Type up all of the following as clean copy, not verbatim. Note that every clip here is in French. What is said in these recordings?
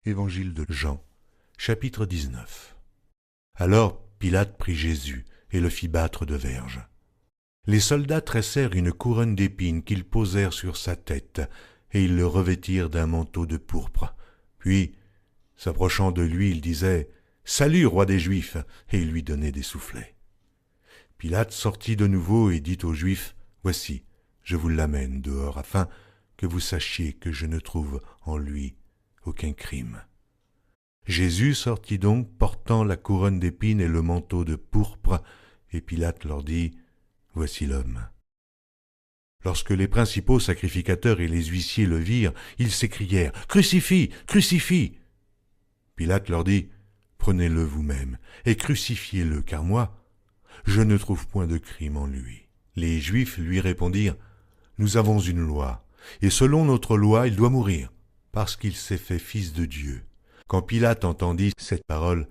Évangile de Jean, chapitre 19. Alors Pilate prit Jésus et le fit battre de verges. Les soldats tressèrent une couronne d'épines qu'ils posèrent sur sa tête, et ils le revêtirent d'un manteau de pourpre. Puis, s'approchant de lui, ils disaient « Salut, roi des Juifs !» et ils lui donnaient des soufflets. Pilate sortit de nouveau et dit aux Juifs « Voici, je vous l'amène dehors, afin que vous sachiez que je ne trouve en lui aucun crime. » Jésus sortit donc, portant la couronne d'épines et le manteau de pourpre, et Pilate leur dit « Voici l'homme. » Lorsque les principaux sacrificateurs et les huissiers le virent, ils s'écrièrent « Crucifie, crucifie !» Pilate leur dit « Prenez-le vous-même et crucifiez-le, car moi, je ne trouve point de crime en lui. » Les Juifs lui répondirent « Nous avons une loi, et selon notre loi, il doit mourir, parce qu'il s'est fait fils de Dieu. » Quand Pilate entendit cette parole,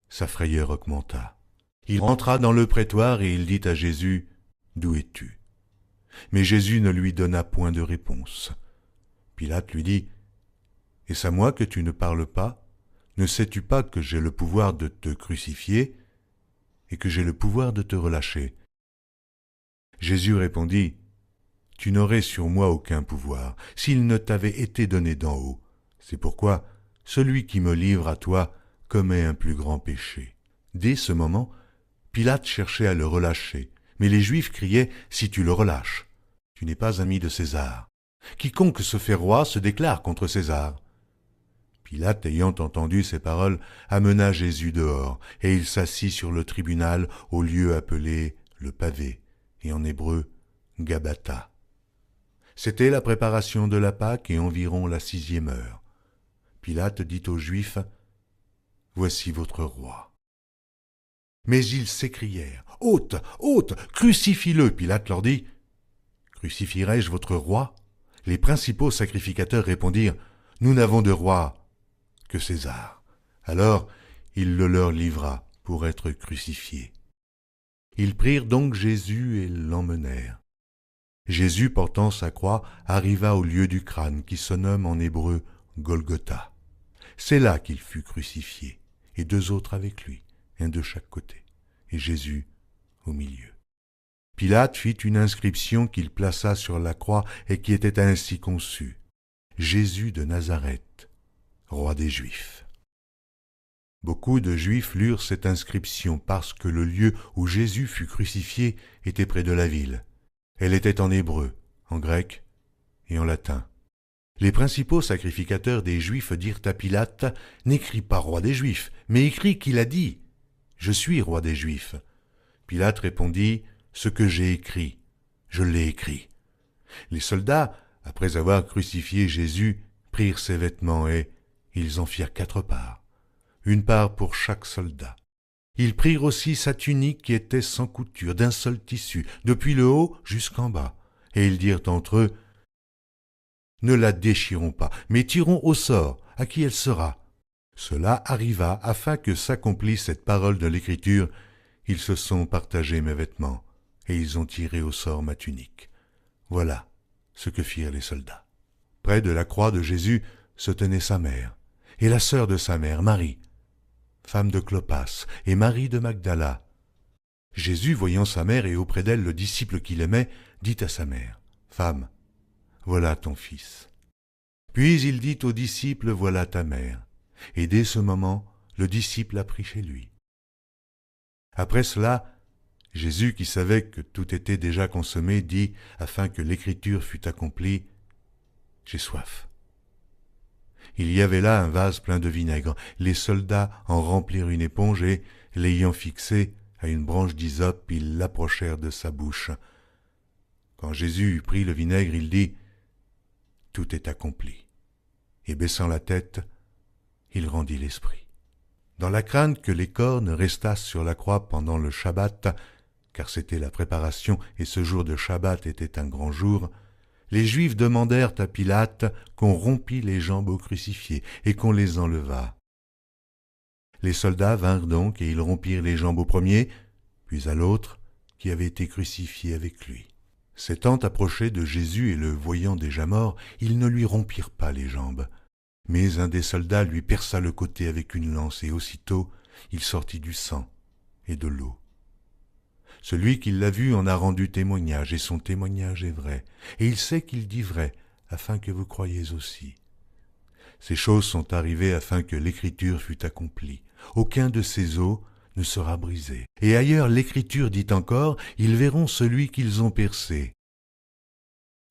sa frayeur augmenta. Il rentra dans le prétoire et il dit à Jésus « D'où es-tu » Mais Jésus ne lui donna point de réponse. Pilate lui dit « Est-ce à moi que tu ne parles pas? Ne sais-tu pas que j'ai le pouvoir de te crucifier et que j'ai le pouvoir de te relâcher ?» Jésus répondit « Tu n'aurais sur moi aucun pouvoir s'il ne t'avait été donné d'en haut. C'est pourquoi celui qui me livre à toi commet un plus grand péché. » Dès ce moment, Pilate cherchait à le relâcher, mais les Juifs criaient « Si tu le relâches, tu n'es pas ami de César. Quiconque se fait roi se déclare contre César. » Pilate, ayant entendu ces paroles, amena Jésus dehors, et il s'assit sur le tribunal au lieu appelé le pavé, et en hébreu Gabbatha. C'était la préparation de la Pâque et environ la 6e heure. Pilate dit aux Juifs « Voici votre roi. » Mais ils s'écrièrent « Ôte, ôte, crucifie-le !» Pilate leur dit « Crucifierai-je votre roi ?» Les principaux sacrificateurs répondirent « Nous n'avons de roi que César. » Alors il le leur livra pour être crucifié. Ils prirent donc Jésus et l'emmenèrent. Jésus, portant sa croix, arriva au lieu du crâne qui se nomme en hébreu Golgotha. C'est là qu'il fut crucifié, et 2 autres avec lui, un de chaque côté, et Jésus au milieu. Pilate fit une inscription qu'il plaça sur la croix et qui était ainsi conçue : Jésus de Nazareth, roi des Juifs. Beaucoup de Juifs lurent cette inscription parce que le lieu où Jésus fut crucifié était près de la ville. Elle était en hébreu, en grec et en latin. Les principaux sacrificateurs des Juifs dirent à Pilate « N'écris pas roi des Juifs, mais écris qu'il a dit « Je suis roi des Juifs ». Pilate répondit « Ce que j'ai écrit, je l'ai écrit ». Les soldats, après avoir crucifié Jésus, prirent ses vêtements et ils en firent 4 parts, une part pour chaque soldat. Ils prirent aussi sa tunique qui était sans couture, d'un seul tissu, depuis le haut jusqu'en bas, et ils dirent entre eux « Ne la déchirons pas, mais tirons au sort à qui elle sera. » Cela arriva afin que s'accomplisse cette parole de l'Écriture. Ils se sont partagés mes vêtements, et ils ont tiré au sort ma tunique. Voilà ce que firent les soldats. Près de la croix de Jésus se tenait sa mère, et la sœur de sa mère, Marie, femme de Clopas, et Marie de Magdala. Jésus, voyant sa mère et auprès d'elle le disciple qu'il aimait, dit à sa mère, « Femme, voilà ton fils. » Puis il dit au disciple, « Voilà ta mère. » Et dès ce moment, le disciple la prit chez lui. Après cela, Jésus, qui savait que tout était déjà consommé, dit, afin que l'écriture fût accomplie, « J'ai soif. » Il y avait là un vase plein de vinaigre. Les soldats en remplirent une éponge et, l'ayant fixée à une branche d'hysope, ils l'approchèrent de sa bouche. Quand Jésus eut pris le vinaigre, il dit, « Tout est accompli. » Et baissant la tête, il rendit l'esprit. Dans la crainte que les corps ne restassent sur la croix pendant le Shabbat, car c'était la préparation et ce jour de Shabbat était un grand jour, les Juifs demandèrent à Pilate qu'on rompît les jambes aux crucifiés et qu'on les enlevât. Les soldats vinrent donc et ils rompirent les jambes au premier, puis à l'autre qui avait été crucifié avec lui. S'étant approchés de Jésus et le voyant déjà mort, ils ne lui rompirent pas les jambes, Mais un des soldats lui perça le côté avec une lance, et aussitôt il sortit du sang et de l'eau. Celui qui l'a vu en a rendu témoignage, et son témoignage est vrai, et il sait qu'il dit vrai, afin que vous croyiez aussi. Ces choses sont arrivées afin que l'Écriture fût accomplie. Aucun de ces os ne sera brisé. Et ailleurs l'Écriture dit encore, ils verront celui qu'ils ont percé.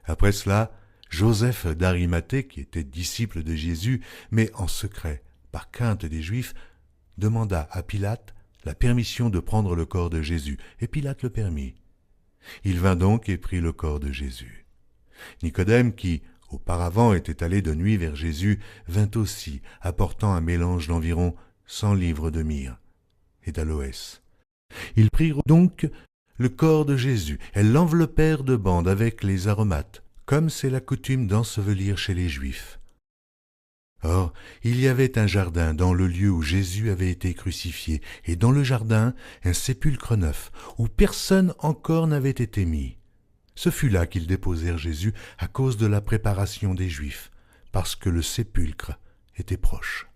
Après cela, Joseph d'Arimathée, qui était disciple de Jésus, mais en secret, par crainte des Juifs, demanda à Pilate la permission de prendre le corps de Jésus, et Pilate le permit. Il vint donc et prit le corps de Jésus. Nicodème, qui auparavant était allé de nuit vers Jésus, vint aussi, apportant un mélange d'environ 100 livres de myrrhe et d'aloès. Ils prirent donc le corps de Jésus, et l'enveloppèrent de bandes avec les aromates, comme c'est la coutume d'ensevelir chez les Juifs. Or, il y avait un jardin dans le lieu où Jésus avait été crucifié, et dans le jardin, un sépulcre neuf, où personne encore n'avait été mis. Ce fut là qu'ils déposèrent Jésus à cause de la préparation des Juifs, parce que le sépulcre était proche.